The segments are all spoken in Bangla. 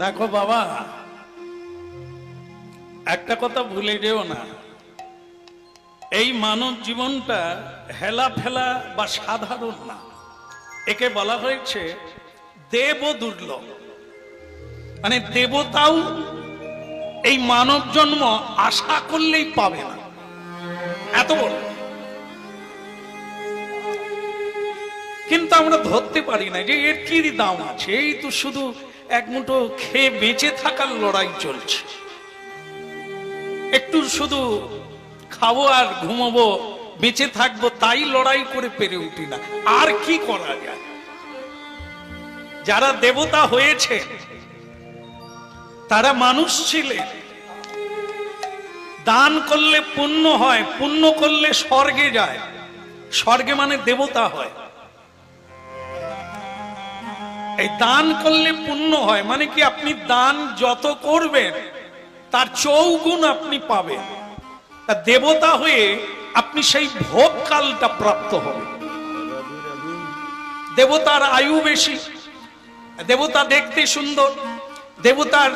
দেখো বাবা, একটা কথা ভুলে যেও না, এই মানব জীবনটা হেলা ফেলা বা সাধারণ না। একে বলা হয়েছে দেব দুর্লভ, মানে দেবতাও এই মানব জন্ম আশা করলেই পাবে না, এত বড়। কিন্তু আমরা ধরতে পারি না যে এর কি দাম আছে। এই তো শুধু এক মুঠো খেয়ে বেঁচে থাকার লড়াই চলছে, একটু শুধু খাবো আর ঘুমাবো, বেঁচে থাকবো, তাই লড়াই করে পেরে উঠি না। আর কি করা যায়? যারা দেবতা হয়েছে তারা মানুষ ছিলেন। দান করলে পুণ্য হয়, পুণ্য করলে স্বর্গে যায়, স্বর্গে মানে দেবতা হয়। এই দান করলে পুণ্য হয় মানে কি, আপনি দান যত করবেন তার চৌগুণ আপনি পাবেন। দেবতা হয়ে আপনি সেই ভোগকালটা প্রাপ্ত হবেন। দেবতার আয়ু বেশি, দেবতা দেখতে সুন্দর, দেবতার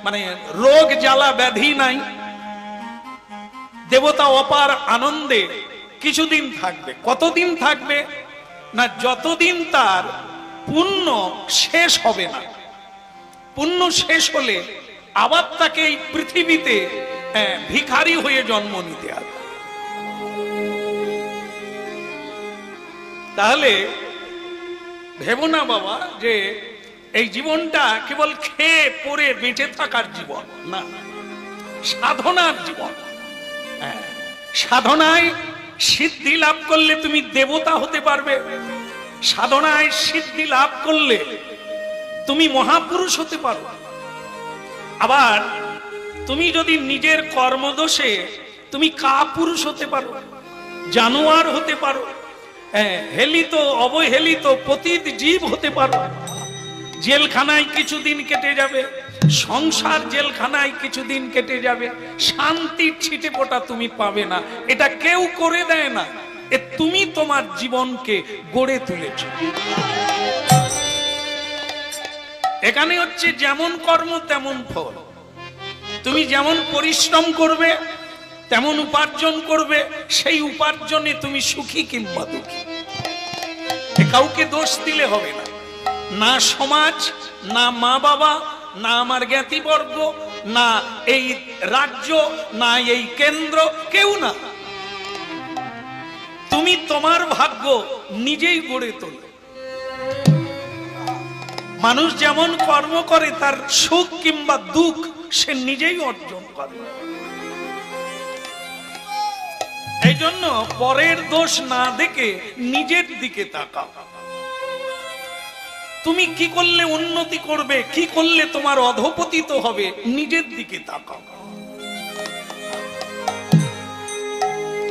মানে রোগ জ্বালা ব্যাধি নাই, দেবতা অপার আনন্দে কিছুদিন থাকবে। কতদিন থাকবে না, যতদিন তার পুণ্য শেষ হবে না। পুণ্য শেষ হলে আবার তাকে এই পৃথিবীতে ভিখারি হয়ে জন্ম নিতে হবে। তাহলে ভেবো না বাবা যে এই জীবনটা কেবল খেয়ে পরে বেঁচে থাকার জীবন না, সাধনার জীবন। সাধনায় সিদ্ধি লাভ করলে তুমি দেবতা হতে পারবে, সাধনায় সিদ্ধি লাভ করলে তুমি মহাপুরুষ হতে পারো। আবার তুমি যদি নিজের কর্মদোষে তুমি কাপুরুষ হতে পারো, জানোয়ার হতে পারো, হেলিত অবহেলিত পতিত জীব হতে পারো। জেলখানায় কিছুদিন কেটে যাবে, সংসার জেলখানায় কিছুদিন কেটে যাবে, শান্তির ছিটে ফোঁটা তুমি পাবে না। এটা কেউ করে দেয় না, এ তুমি তোমার জীবনকে গড়ে তুলেছ। এখানে হচ্ছে যেমন কর্ম তেমন ফল। তুমি যেমন পরিশ্রম করবে তেমন উপার্জন করবে, সেই উপার্জনে তুমি সুখী কিংবা দুঃখী। কাউকে দোষ দিলে হবে না, না সমাজ, না মা বাবা, না আমার জ্ঞাতিবর্গ, না এই রাজ্য, না এই কেন্দ্র, কেউ না। তুমি তোমার ভাগ্য নিজেই গড়ে তোলো। মানুষ যেমন কর্ম করে তার সুখ কিংবা দুঃখ সে নিজেই অর্জন করে। এই জন্য পরের দোষ না দেখে নিজের দিকে তাকাও। তুমি কি করলে উন্নতি করবে, কি করলে তোমার অধঃপতিত হবে, নিজের দিকে তাকাও।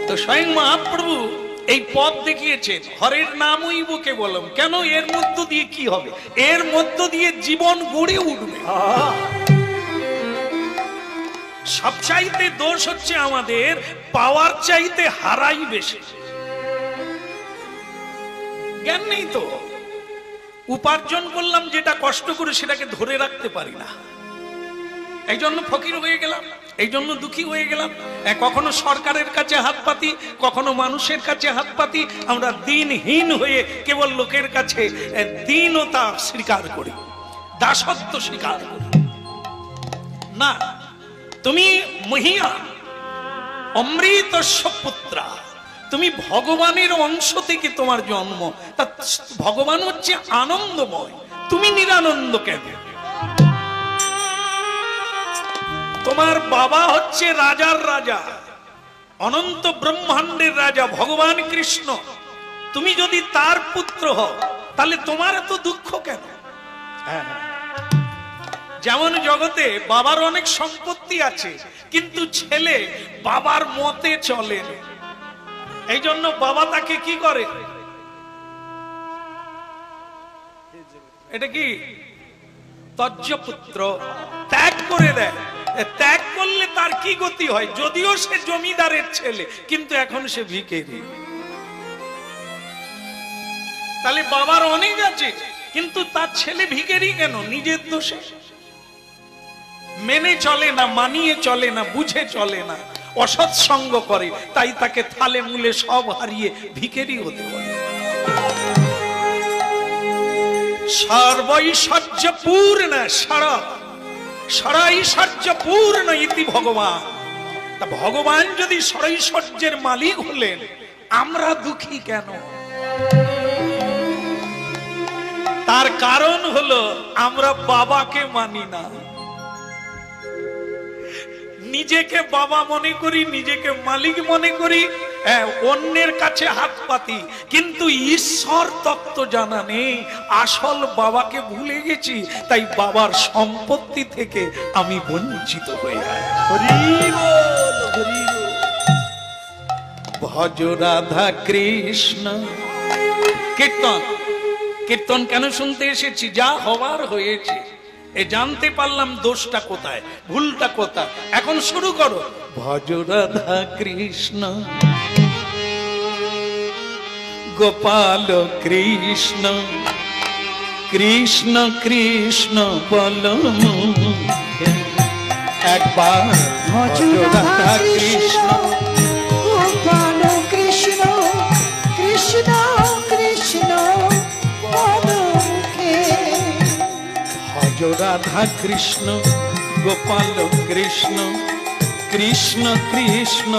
তো স্বয়ং মহাপ্রভু এই পথ দেখিয়েছেন, হরের নামই বুকে বলম। কেন? এর মধ্য দিয়ে কি হবে? এর মধ্য দিয়ে জীবন গড়ে উঠবে। সবচাইতে দোষ হচ্ছে আমাদের পাওয়ার চাইতে হারাই বেশি। জ্ঞান নেই তো, উপার্জন করলাম যেটা কষ্ট করে সেটাকে ধরে রাখতে পারি না, এই জন্য ফকির হয়ে গেলাম, এই জন্য দুঃখী হয়ে গেলাম। কখনো সরকারের কাছে হাত পাতি, কখনো মানুষের কাছে হাত পাতি। আমরা দিনহীন হয়ে কেবল লোকের কাছে দীনতা স্বীকার করি, দাসত্ব স্বীকার করি না। তুমি মহিয়া অমৃতস্য পুত্রা, তুমি ভগবানের অংশ থেকে তোমার জন্ম। তা ভগবান হচ্ছে আনন্দময়, তুমি নিরানন্দ কেন? তোমার বাবা হচ্ছে রাজার রাজা, অনন্ত ব্রহ্মাণ্ডের রাজা ভগবান কৃষ্ণ। তুমি যদি তার পুত্র হও তাহলে তোমার এত দুঃখ কেন? যেমন জগতে বাবার অনেক সম্পত্তি আছে, কিন্তু ছেলে বাবার মতে চলে, এই জন্য বাবা তাকে কি করে? এটা কি ত্যাজ্য পুত্র, ত্যাগ করে দেয়। ত্যাগ করলে তার কি গতি হয়? যদিও সে জমিদারের ছেলে, কিন্তু এখন সে ভিখারি। তাহলে বাবার অনেক আছে, কিন্তু তার ছেলে ভিখারি কেন? নিজের দোষে। মেনে চলে না, মানিয়ে চলে না, বুঝে চলে না, অসৎসঙ্গ করে, তাই তাকে থালে মূলে সব হারিয়ে ভিখারি হতে বলে। সর্বৈশ্বর্য পূর্ণ সরৈশ্বর্য পূর্ণ ইতি ভগবান। তা ভগবান যদি সরৈশ্বর্যের মালিক হলেন, আমরা দুঃখী কেন? তার কারণ হলো আমরা বাবাকে মানি না। নিজেকে বাবা মনে করি, নিজেকে মালিক মনে করি, অন্যের কাছে হাত পাতি, কিন্তু ঈশ্বর তত্ত্ব জানা নেই। আসল বাবাকে ভুলে গেছি, তাই বাবার সম্পত্তি থেকে আমি বঞ্চিত হয়ে যাই। ভজ রাধা কৃষ্ণ। কীর্তন কীর্তন কেন শুনতে এসেছি? যা হবার হয়েছে, এ জানতে পারলাম দোষটা কোথায়, ভুলটা কোথায়। এখন শুরু করো। ভজ রাধা কৃষ্ণ গোপাল কৃষ্ণ কৃষ্ণ কৃষ্ণ বল। একবার ভজ রাধা কৃষ্ণ গোপাল কৃষ্ণ কৃষ্ণ কৃষ্ণ বল। ভজ রাধা কৃষ্ণ গোপাল কৃষ্ণ কৃষ্ণ কৃষ্ণ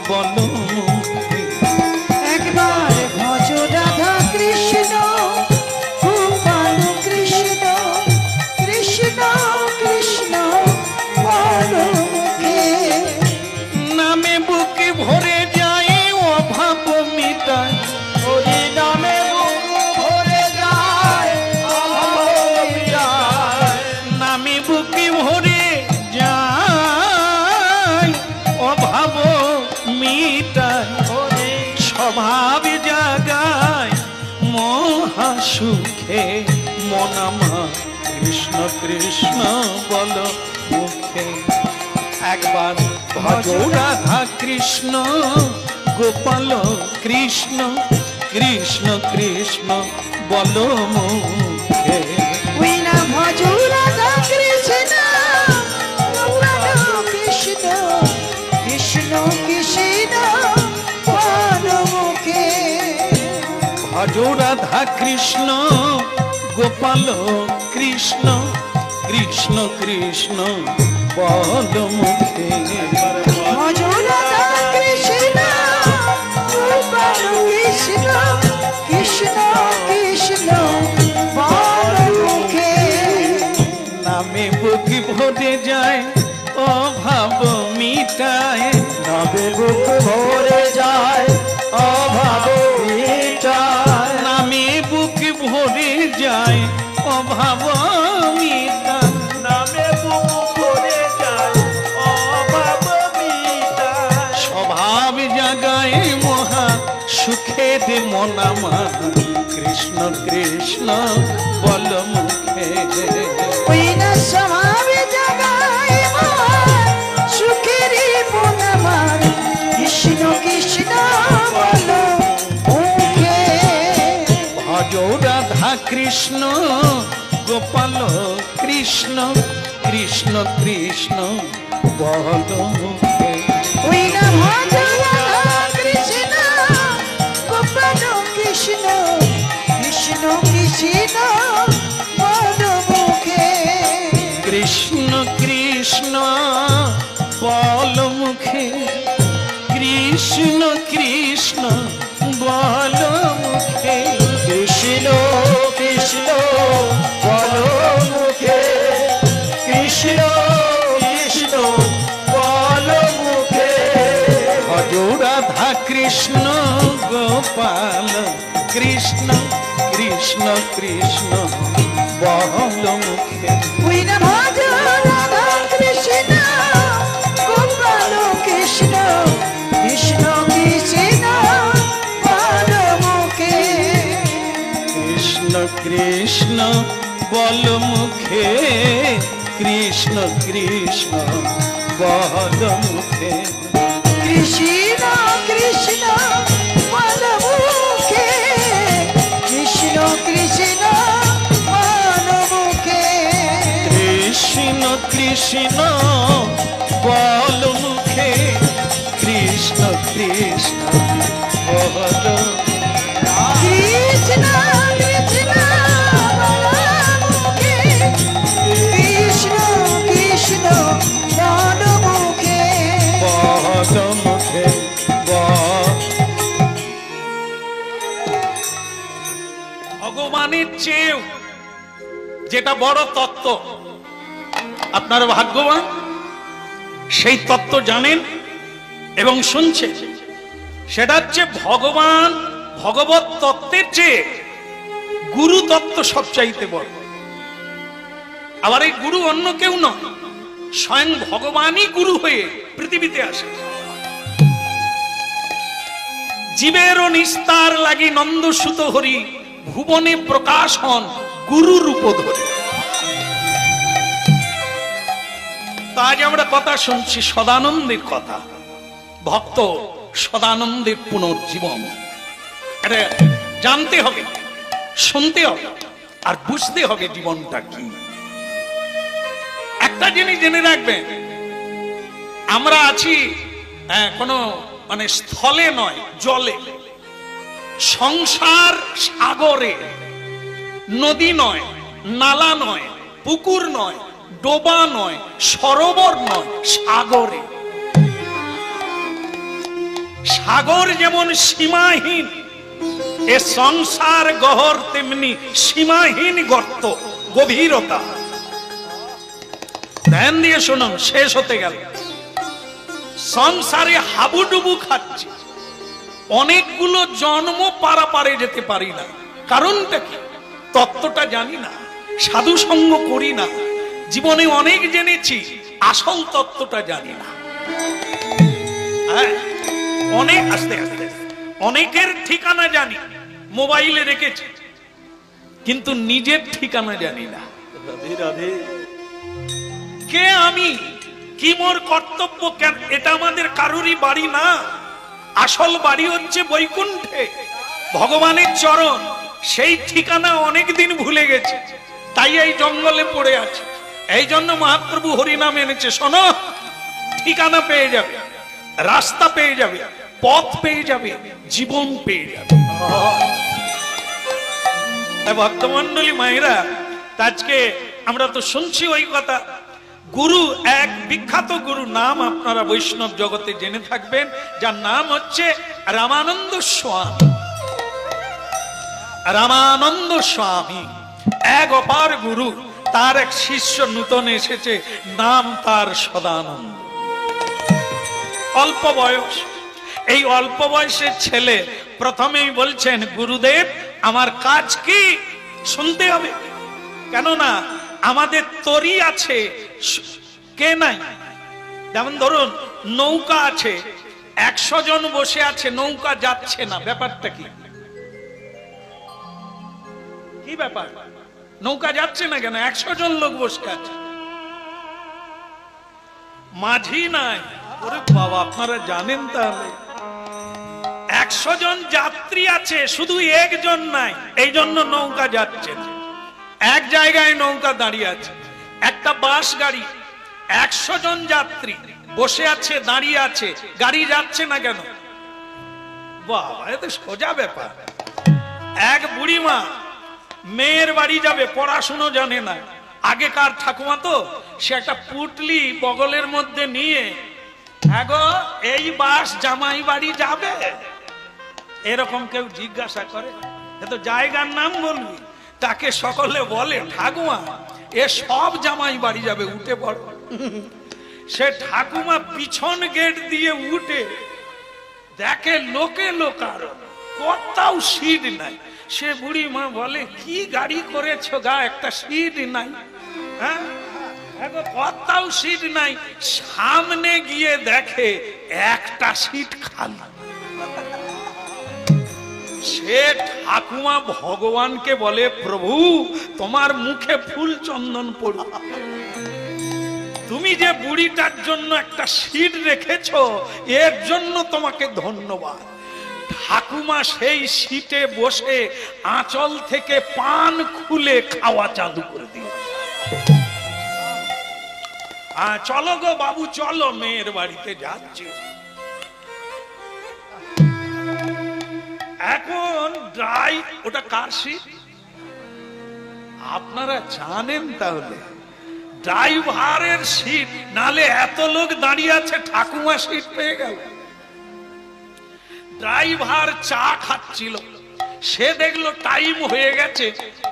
বল। একবার ভজ রাধা কৃষ্ণ গোপাল কৃষ্ণ কৃষ্ণ কৃষ্ণ বল। নামে বুকে ভরে যায় অভাব মিটায়, ওরে নামে বুক ভরে যায় অভাব মিটায়। নামে বুকে ভরে যায় অভাব মিটায়, স্বভাব জাগায় মহাসুখে মন আমার। কৃষ্ণ কৃষ্ণ বল মুখে। একবার ভজ রাধা কৃষ্ণ গোপাল কৃষ্ণ কৃষ্ণ কৃষ্ণ বল মুখে। ওই না ভজ রাধা কৃষ্ণ গোপাল কৃষ্ণ কৃষ্ণ কৃষ্ণ বল মুখে। ভজ রাধা কৃষ্ণ গোপাল কৃষ্ণ কৃষ্ণ কৃষ্ণ বল মুখে। ভজ রাধা কৃষ্ণ গোপাল কৃষ্ণ কৃষ্ণ কৃষ্ণ বল মুখে। নামে বুক ভরে যায় অভাব মিটায়, নামে বুক ভরে যায় অভাব মিটায়। নামে বুক ভরে যায় অভাব মিটায়, নামে বুক ভরে যায় অভাব মিটায়। স্বভাব জাগায় মহা সুখের মন আমার। কৃষ্ণ কৃষ্ণ বল মুখে। ওই না স্বভাব জাগায় মন সুখের মন আমার। কৃষ্ণ কৃষ্ণ বল মুখে। ভজ রাধা কৃষ্ণ গোপাল কৃষ্ণ কৃষ্ণ কৃষ্ণ বল মুখে। ওই না ভজ রাধা কৃষ্ণ গোপাল কৃষ্ণ কৃষ্ণ কৃষ্ণ বল মুখে। কৃষ্ণ কৃষ্ণ বল মুখে। কৃষ্ণ কৃষ্ণ বল মুখে। কৃষ্ণ কৃষ্ণ বল মুখে। কৃষ্ণ কৃষ্ণ বল মুখে। ভজ রাধা কৃষ্ণ গোপাল কৃষ্ণ কৃষ্ণ কৃষ্ণ বল মুখে। ওই না ভজ রাধা কৃষ্ণ গোপাল কৃষ্ণ কৃষ্ণ কৃষ্ণ বল মুখে। কৃষ্ণ কৃষ্ণ বল মুখে। কৃষ্ণ কৃষ্ণ বল মুখে। কৃষ্ণ কৃষ্ণ বল মুখে। কৃষ্ণ কৃষ্ণ কৃষ্ণ বল মুখে, কৃষ্ণ কৃষ্ণ বল। কৃষ্ণ কৃষ্ণ বল মুখে, কৃষ্ণ কৃষ্ণ বল মুখে, বল মুখে বল। ভগবানের চেয়েও যেটা বড় তত্ত্ব, আপনার ভাগ্যবান সেই তত্ত্ব জানেন এবং শুনছেন। সেটা হচ্ছে ভগবান, ভগবত তত্ত্বের চেয়ে গুরু তত্ত্ব সবচাইতে বড়। আবার এই গুরু অন্য কেউ নয়, স্বয়ং ভগবানই গুরু হয়ে পৃথিবীতে আসে। জীবেরও নিস্তার লাগি নন্দসুত হরি, ভুবনে প্রকাশ হন গুরু রূপ ধরে। তা আজ আমরা কথা শুনছি সদানন্দের কথা, ভক্ত সদানন্দের পুনর্জীবন। এটা জানতে হবে, শুনতে হবে, আর বুঝতে হবে জীবনটা কি। একটা জিনিস জেনে রাখবেন, আমরা আছি কোনো মানে স্থলে নয়, জলে। সংসার সাগরে, নদী নয়, নালা নয়, পুকুর নয়, ডোবা নয়, সরোবর নয়, সাগরে। সাগর যেমন সীমাহীন, এ সংসার গহর তেমনি সীমাহীন গর্ত, গভীরতা। ধ্যান দিয়ে শুনুন, শেষ হতে গেল। সংসারে হাবুডুবু খাচ্ছি, অনেকগুলো জন্ম পারাপারে যেতে পারি না। কারণটা কি? তত্ত্বটা জানি না, সাধু সঙ্গ করি না। জীবনে অনেক জেনেছি, আসল তত্ত্বটা জানি না। অনেক আস্তে আস্তে অনেকের ঠিকানা জানি, মোবাইলে রেখেছি, কিন্তু নিজের ঠিকানা জানি না। রাধে রাধে। কে আমি, কি মোর কর্তব্য, কেন? এটা আমাদের কারোরই বাড়ি না। আসল বাড়ি হচ্ছে বৈকুণ্ঠে, ভগবানের চরণ। সেই ঠিকানা অনেকদিন ভুলে গেছে, তাই এই জঙ্গলে পড়ে আছে। এই জন্য মহাপ্রভু হরিনাম এনেছে। শোনো, ঠিকানা পেয়ে যাবে, রাস্তা পেয়ে যাবে, পথ পেয়ে যাবে, জীবন পেয়ে যাবে। ভক্তমন্ডলী মায়েরা, আজকে আমরা তো শুনছি ওই কথা। গুরু, এক বিখ্যাত গুরু নাম আপনারা বৈষ্ণব জগতে জেনে থাকবেন, যার নাম হচ্ছে রামানন্দ স্বামী। রামানন্দ স্বামী এক অপার গুরু। তার এক শিষ্য নূতন এসেছে, নাম তার সদানন্দ। অল্প বয়স, এই অল্প বয়সের ছেলে প্রথমেই বলছেন, গুরুদেব আমার কাজ কি? শুনতে হবে, কেননা আমাদের তরি আছে, কে নাই। যেমন ধরুন নৌকা আছে, 100 জন বসে আছে, নৌকা যাচ্ছে না, ব্যাপারটা কি? কি ব্যাপার? নৌকা যাচ্ছে না কেন? 100 জন লোক বসে আছে, মাঝি নাই। ওরে বাবা, আপনারা জানেন তাহলে 100 জন যাত্রী আছে, শুধু একজন নাই, এই জন্য নৌকা যাচ্ছে না। এক জায়গায় নৌকা দাঁড়িয়ে আছে। একটা বাস গাড়ি, 100 জন যাত্রী বসে আছে, দাঁড়িয়ে আছে, গাড়ি যাচ্ছে না কেন? বাবা, এ তো সোজা ব্যাপার। এক বুড়িমা মেয়ের বাড়ি যাবে, পড়াশুনো জানে না। আগেকার ঠাকুমা তো, সে একটা পুটলি বগলের মধ্যে নিয়ে, আগো এই বাস জামাই বাড়ি যাবে? এরকম কেউ জিজ্ঞাসা করে? এ তো জায়গার নাম বলবি। তাকে সকলে বলে, ঠাকুমা এ সব জামাই বাড়ি যাবে, উঠে পড়ো। সে ঠাকুমা পিছন গেট দিয়ে উঠে দেখে লোকে লোকারণ্য, কোথাও সিট নাই। সে বুড়ি মা বলে, কি গাড়ি করেছ গা, একটা সিট নাই? হ্যাঁ, কোথাও সিট নাই। সামনে গিয়ে দেখে একটা সিট খালি। সে ঠাকুমা ভগবানকে বলে, প্রভু তোমার মুখে ফুল চন্দন পড়ুক, তুমি যে বুড়িটার জন্য একটা সিট রেখেছ, এর জন্য তোমাকে ধন্যবাদ। ঠাকুমা সেই সিটে বসে আঁচল থেকে পান খুলে খাওয়া চালু করে দিল। চলো গো বাবু চলো, মেয়ের বাড়িতে যাচ্ছি। এখন ওটা কার সিট আপনারা জানেন? তাহলে ড্রাইভারের সিট, নালে এত লোক দাঁড়িয়ে আছে, ঠাকুমা সিট পেয়ে গেল। ড্রাইভার চা খাচ্ছিল, সে দেখলো টাইম হয়ে গেছে,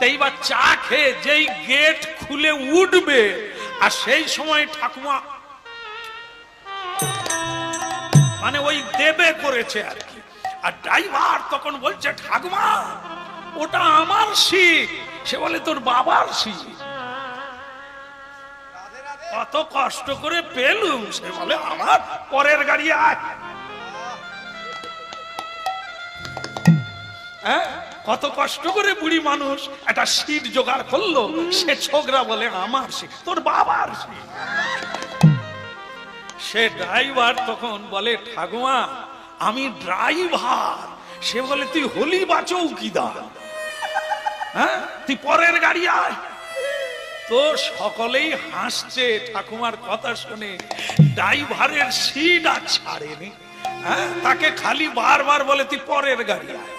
এইবার চা খেয়ে যেই গেট খুলে উঠবে, আর সেই সময় ঠাকুমা মানে ওই দেবে করেছে আর কি। আর ড্রাইভার তখন বলছে, ঠাকুমা ওটা আমার সিট। সে বলে, তোর বাবার সিট। কত কষ্ট করে পেলুম। সে বলে, আমার পরের গাড়ি আয়। কত কষ্ট করে বুড়ি মানুষ একটা সিট জোগাড় করলো, সে ছোকরা বলে, আমার সিট, তোর বাবার সিট। সে ড্রাইভার তখন বলে, ঠাকুমা আমি ড্রাইভার। সে বলে, তুই হলি বা চৌকিদার? তুই পরের গাড়ি আয়। তো সকলেই হাসছে ঠাকুমার কথা শুনে। ড্রাইভারের সিট আর ছাড়েনি, তাকে খালি বারবার বলে, তুই পরের গাড়ি আয়।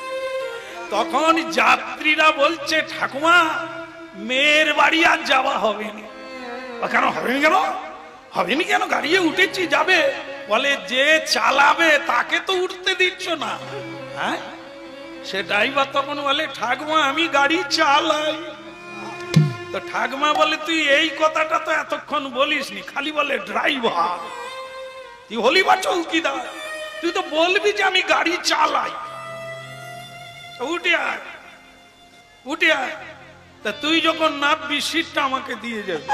তখন যাত্রীরা বলছে, ঠাকুমা মেয়ের বাড়ি আর যাওয়া হবে না। কেন হবেনি? কেন হবেনি? কেন গাড়িতে উঠেছি, যাবে। বলে, যে চালাবে তাকে তো উঠতে দিচ্ছ না। সে ড্রাইভার তখন বলে, ঠাকুমা আমি গাড়ি চালাই। তো ঠাকুমা বলে, তুই এই কথাটা তো এতক্ষণ বলিসনি, খালি বলে ড্রাইভার। তুই হলি বা চৌকিদার? তুই তো বলবি যে আমি গাড়ি চালাই। উঠে আয়, উঠে আয়। তা তুই যখন নামবি সিটটা আমাকে দিয়ে যাবে।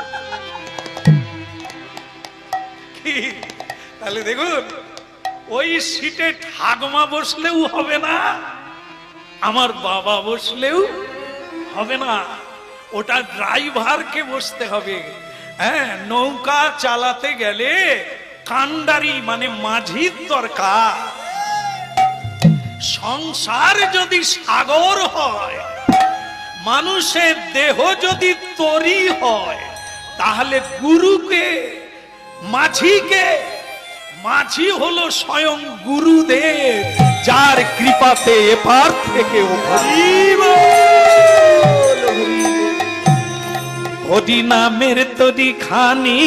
তাহলে দেখুন, ওই সিটে ঠাকুমা বসলেও হবে না, আমার বাবা বসলেও হবে না, ওটা ড্রাইভারকে বসতে হবে। নৌকা চালাতে গেলে কান্ডারি মানে মাঝির দরকার। সংসার যদি সাগর হয়, মানুষের দেহ যদি তরি হয়, তাহলে গুরুকে, মাঝিকে, মাঝি হলো স্বয়ং গুরুদেব, যার কৃপাতে এপার থেকে হরি নামের তরি খানি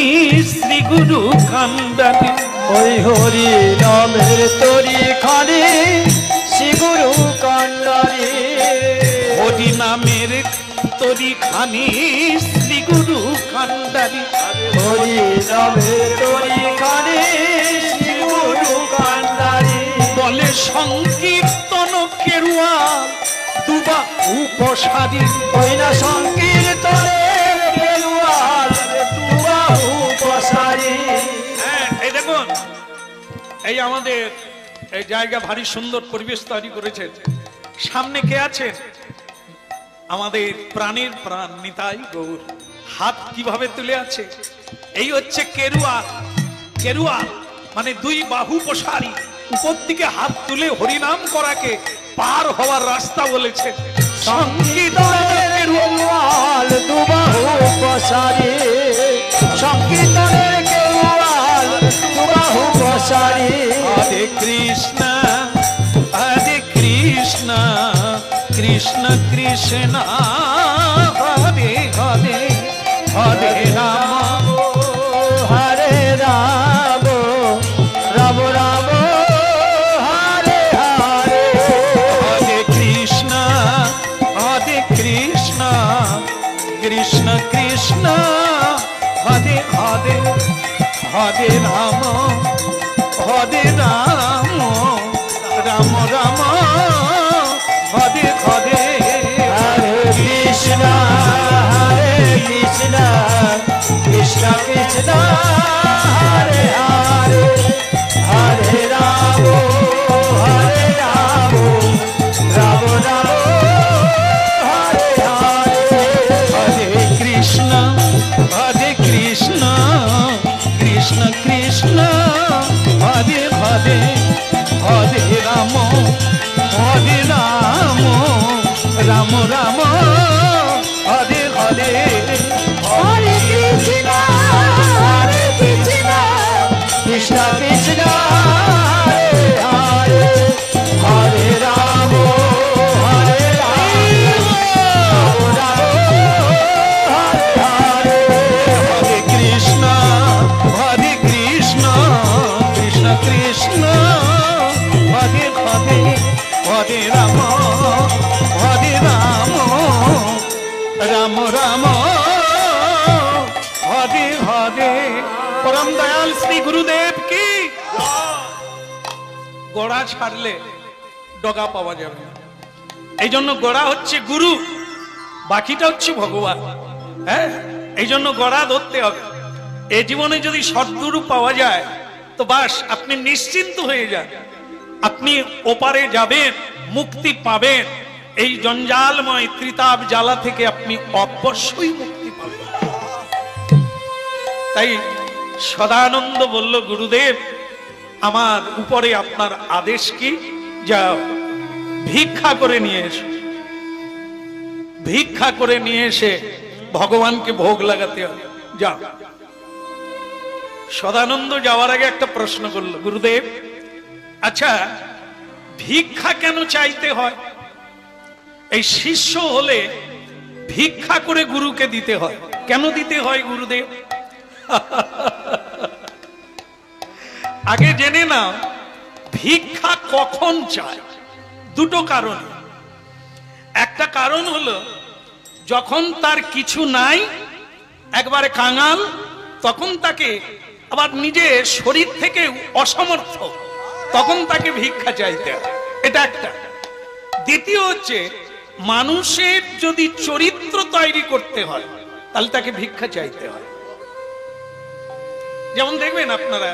শ্রী গুরু কান্ডারি। হরি হরি নামের তরি খানি শ্রী গুরু কান্ডারি। হরি নামের তরি খানি শ্রী গুরু কান্ডারি। হরি নামের তরি খানি শ্রী গুরু কান্ডারি। বলে সংকীর্তন কেরুয়া দুবা উপসারী। ওই না সংকীর্তনের কেরুয়াল দুবা উপসারী। এই দেখুন, এই আমাদের এই জায়গা ভারী সুন্দর পরিবেশ তৈরি করেছে। সামনে কে আছেন? আমাদের প্রাণের প্রাণ নিতাই গৌর। হাত কিভাবে তুলে আছে? এই হচ্ছে কেরুয়াল। কেরুয়াল মানে দুই বাহু প্রসারী, উপর দিকে হাত তুলে হরিনাম করাকে পার হওয়ার রাস্তা বলেছে। সংকীর্তনের কেরুয়াল দুবাহু প্রসারী। সংকীর্তনের কেরুয়াল দুবাহু প্রসারী। হরে কৃষ্ণ হরে কৃষ্ণ কৃষ্ণ কৃষ্ণ হরে হরে, হরে রাম হরে রাম রাম রাম হরে হরে। হরে কৃষ্ণ কৃষ্ণ কৃষ্ণ হরে হরে, হরে রাম রাম রাম হরে হরে। হরে কৃষ্ণ কৃষ্ণ কৃষ্ণ হরে হরে, হরে রাম রাম রাম হরে হরে। হরে কৃষ্ণ কৃষ্ণ কৃষ্ণ হরে হরে, হরে রাম রাম রাম হরে হরে। পরম দয়াল শ্রী গুরুদেব কি। গোড়া ছাড়লে ডগা পাওয়া যাবে না। এই জন্য গোড়া হচ্ছে গুরু, বাকিটা হচ্ছে ভগবান। হ্যাঁ, এই জন্য গোড়া ধরতে হবে। এই জীবনে যদি সদ্গুরু পাওয়া যায় তো বাস, আপনি নিশ্চিন্ত হয়ে যান, আপনি ওপারে যাবেন, মুক্তি পাবেন। এই জঞ্জালময় ত্রিতাপ জ্বালা থেকে আপনি অবশ্যই মুক্তি পাবেন। তাই সদানন্দ বলল, গুরুদেব আমার উপরে আপনার আদেশ কি? যাও ভিক্ষা করে নিয়ে এসো। ভিক্ষা করে নিয়ে এসে ভগবানকে ভোগ লাগাতে হবে, যাও। সদানন্দ যাওয়ার আগে একটা প্রশ্ন করলো, গুরুদেব আচ্ছা ভিক্ষা কেন চাইতে হয়? এই শিষ্য হলে ভিক্ষা করে গুরুকে দিতে হয়, কেন দিতে হয় গুরুদেব? আগে জেনে নাও ভিক্ষা কখন চায়। দুটো কারণ। একটা কারণ হলো যখন তার কিছু নাই, একবারে কাঙাল, তখন তাকে আবার নিজের শরীর থেকে অসমর্থ, তখন তাকে ভিক্ষা চাইতে হয়, এটা একটা। দ্বিতীয় হচ্ছে মানুষের যদি চরিত্র তৈরি করতে হয় তাহলে তাকে ভিক্ষা চাইতে হয়। যেমন দেখবেন আপনারা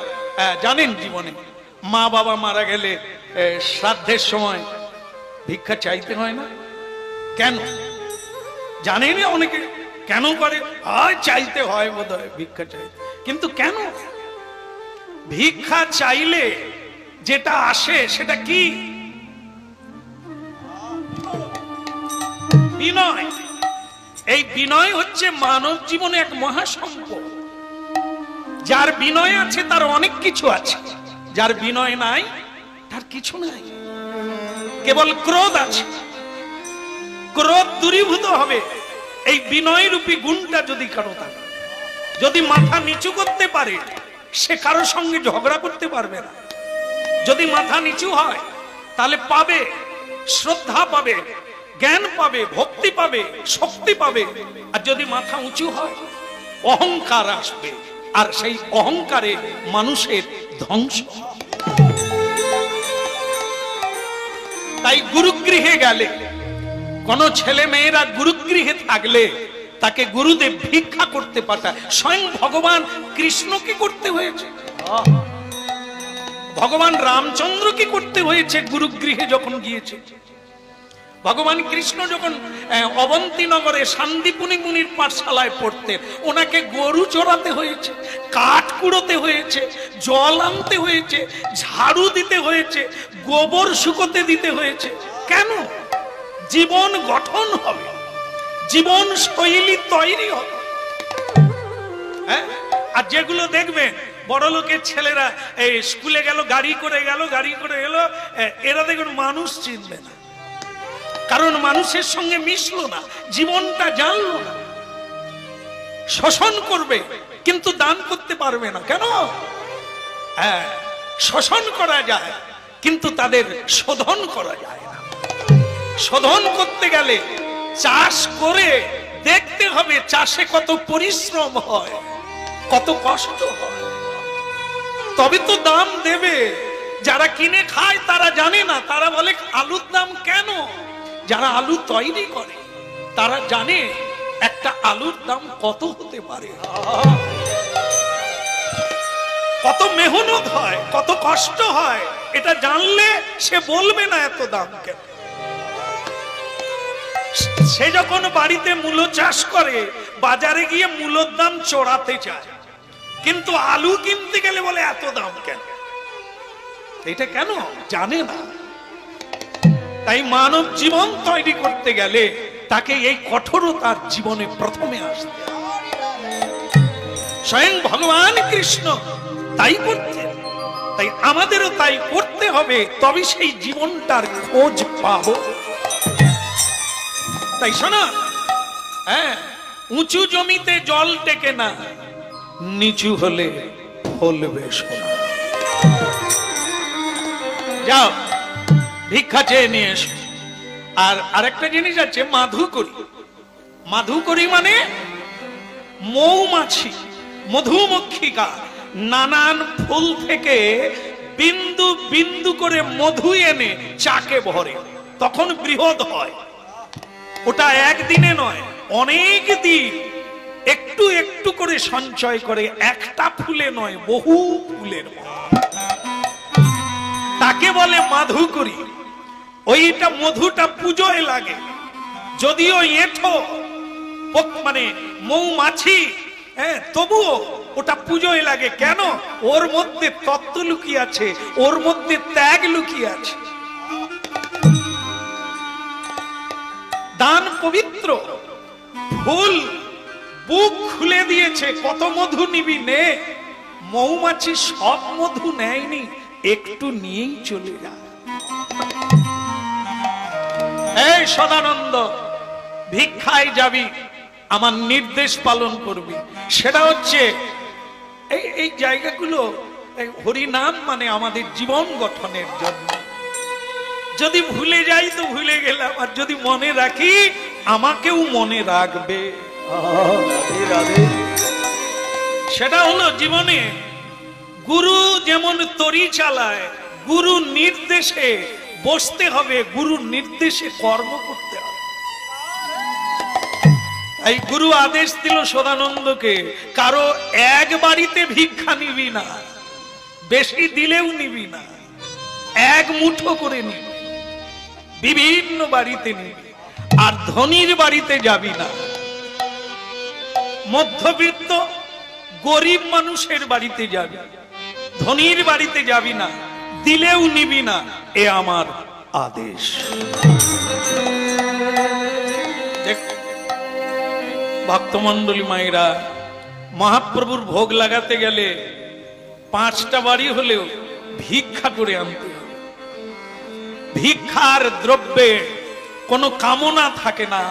জানেন জীবনে মা বাবা মারা গেলে শ্রাদ্ধের সময় ভিক্ষা চাইতে হয় না? কেন জানেন অনেকে কেন করে? হয় চাইতে হয় বোধ হয় ভিক্ষা চাইতে। কিন্তু কেন? ভিক্ষা চাইলে যেটা আসে সেটা কি? বিনয়। এই বিনয় হচ্ছে মানব জীবনে এক মহাসম্পদ। যার বিনয় আছে তার অনেক কিছু আছে, যার বিনয় নাই তার কিছু নাই। কেবল ক্রোধ আছে, ক্রোধ দূরীভূত হবে এই বিনয় রূপী গুণটা যদি কারো থাকে। যদি মাথা নিচু করতে পারে সে কারোর সঙ্গে ঝগড়া করতে পারবে না। যদি মাথা নিচু হয় তাহলে পাবে শ্রদ্ধা, পাবে জ্ঞান, পাবে ভক্তি, পাবে শক্তি পাবে। আর যদি মাথা উঁচু হয় অহংকার আসবে, আর সেই অহংকারে মানুষের ধ্বংস। তাই গুরুগৃহে গেলে, কোন ছেলে মেয়েরা গুরুগৃহে থাকলে তাকে গুরুদেব ভিক্ষা করতে পাঠায়। স্বয়ং ভগবান কৃষ্ণকে করতে হয়েছে, ভগবান রামচন্দ্রকে করতে হয়েছে গুরুগৃহে যখন গিয়েছে। ভগবান কৃষ্ণ যখন অবন্তীনগরে শান্তিপুনি মুনির পাঠশালায় পড়তেন, ওনাকে গরু চড়াতে হয়েছে, কাঠ কুড়োতে হয়েছে, জল আনতে হয়েছে, ঝাড়ু দিতে হয়েছে, গোবর শুকোতে দিতে হয়েছে। কেন? জীবন গঠন হবে, জীবন শৈলী তৈরি হবে। হ্যাঁ, আর যেগুলো দেখবেন বড় লোকের ছেলেরা এই স্কুলে গেল, গাড়ি করে এলো, এরা দেখবেন মানুষ চিনবে না, কারণ মানুষের সঙ্গে মিশলো না, জীবনটা জানলো না। শোষণ করবে কিন্তু দান করতে পারবে না। কেন? হ্যাঁ, শোষণ করা যায় কিন্তু তাদের শোধন করা যায় না। শোধন করতে গেলে চাষ করে দেখতে হবে চাষে কত পরিশ্রম হয়, কত কষ্ট হয়, তবে তো দাম দেবে। যারা কিনে খায় তারা জানে না, তারা বলে আলুর দাম কেন? যারা আলু তৈরি করে তারা জানে একটা আলুর দাম কত হতে পারে, কত মেহনত হয়, কত কষ্ট হয়। এটা জানলে সে বলবে না এত দাম কেন। সে যখন বাড়িতে মূলো চাষ করে বাজারে গিয়ে মূলোর দাম চড়াতে চায়, কিন্তু আলু কিনতে গেলে বলে এত দাম কেন। এটা কেন? জানে না। তাই মানব জীবন তৈরি করতে গেলে তাকে এই কঠোরতার জীবনে প্রথমে আসতে হবে। স্বয়ং ভগবান কৃষ্ণ তাই করতেন, তাই আমাদেরও তাই করতে হবে, তবে সেই জীবনটার খোঁজ পাবো। তাই শোনা, হ্যাঁ, উঁচু জমিতে জল টেকে না, নিচু হলে ফলবে সোনা। যাও ভিক্ষা চেয়ে নিয়ে এসো। আর আরেকটা জিনিস আছে, মাধুকরী। মাধুকরী মানে মৌমাছি, মধুমক্ষিকা নানান ফুল থেকে বিন্দু বিন্দু করে মধু এনে চাকে ভরে, তখন বৃহৎ হয়। ওটা একদিনে নয়, অনেক দিন একটু একটু করে সঞ্চয় করে, একটা ফুলে নয় বহু ফুলের মতো। তাকে বলে মাধুকরী। ওইটা মধুটা পুজোয় লাগে, যদিও এঁঠো মানে মৌমাছি, হ্যাঁ, তবুও ওটা পুজোয় লাগে। কেন? ওর মধ্যে তত্ত্ব লুকিয়ে আছে, ওর মধ্যে ত্যাগ লুকিয়ে আছে। দান পবিত্র, ফুল বুক খুলে দিয়েছে, কত মধু নিবি নে। মৌমাছি সব মধু নেয়নি, একটু নিয়েই চলে যায়। এই সদানন্দ, ভিক্ষায় যাবি, আমার নির্দেশ পালন করবি। সেটা হচ্ছে এই জায়গাগুলো হরিনাম মানে আমাদের জীবন গঠনের জন্য। যদি ভুলে যাই তো ভুলে গেলাম, আর যদি মনে রাখি আমাকেও মনে রাখবে। সেটা হলো জীবনে গুরু যেমন তরি চালায়, গুরু নির্দেশে বসতে হবে, গুরু নির্দেশে কর্ম করতে হবে। তাই গুরু আদেশ দিল সদানন্দকে, কারো এক বাড়িতে ভিক্ষা নিবি না, বেশি দিলেও নিবি না, এক মুঠো করে নিবি, বিভিন্ন বাড়িতে নিবি। আর ধনীর বাড়িতে যাবি না, মধ্যবিত্ত গরিব মানুষের বাড়িতে যাবি, ধনীর বাড়িতে যাবি না, দিলেও নিবি না, এ আমার আদেশ। ভক্তমন্ডলী মায়েরা, মহাপ্রভুর ভোগ লাগাতে গেলে 5টা বাড়ি হলেও ভিক্ষা করে আনতে হবে। ভিক্ষার দ্রব্যে কোনো কামনা থাকে না,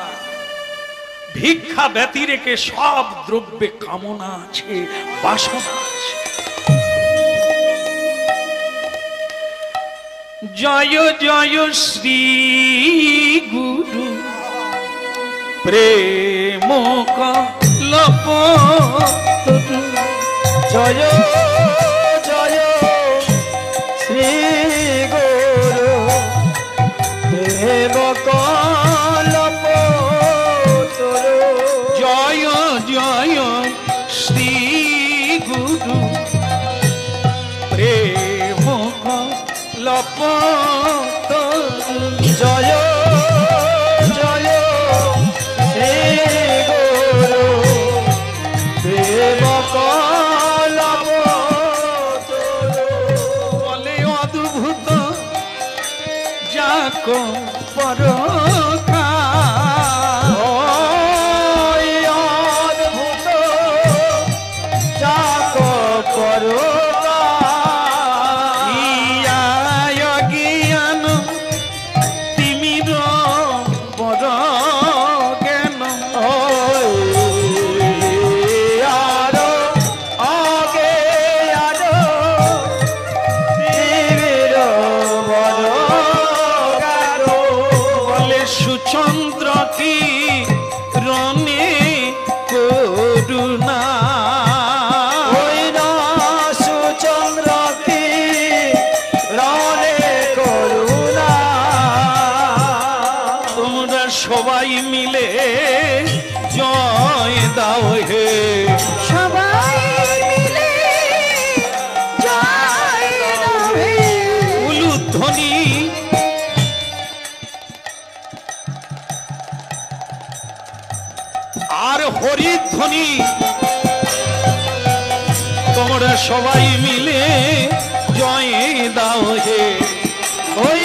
ভিক্ষা ব্যতি রেখে সব দ্রব্যে কামনা আছে, বাসনা আছে। জয় জয় শ্রী গুরু প্রেম কলপ, জয় জয় শ্রী গুরু প্রেম কলপ, জয় জয় শ্রী গুরু প্রেম কলপ, জয় জয় শ্রী গুরু প্রেম কলপ, বলে অদ্ভুত যাক পরখা, অদ্ভুত যাক পরখা, ইয়া জ্ঞান তিমির বড় জ্ঞান, আরো আগে আরো শিবির বড় গারো, বলে সুচন্দ্র কি রনে করুণা, ওই না সুচন্দ্র কি রনে করুণা, তোমরা সবাই মিলে জয় দাও হে, সবাই মিলে জয় দাও হে, উলুধ্বনি আর হরিধ্বনি, তোমরা সবাই মিলে জয় দাও হে। ওই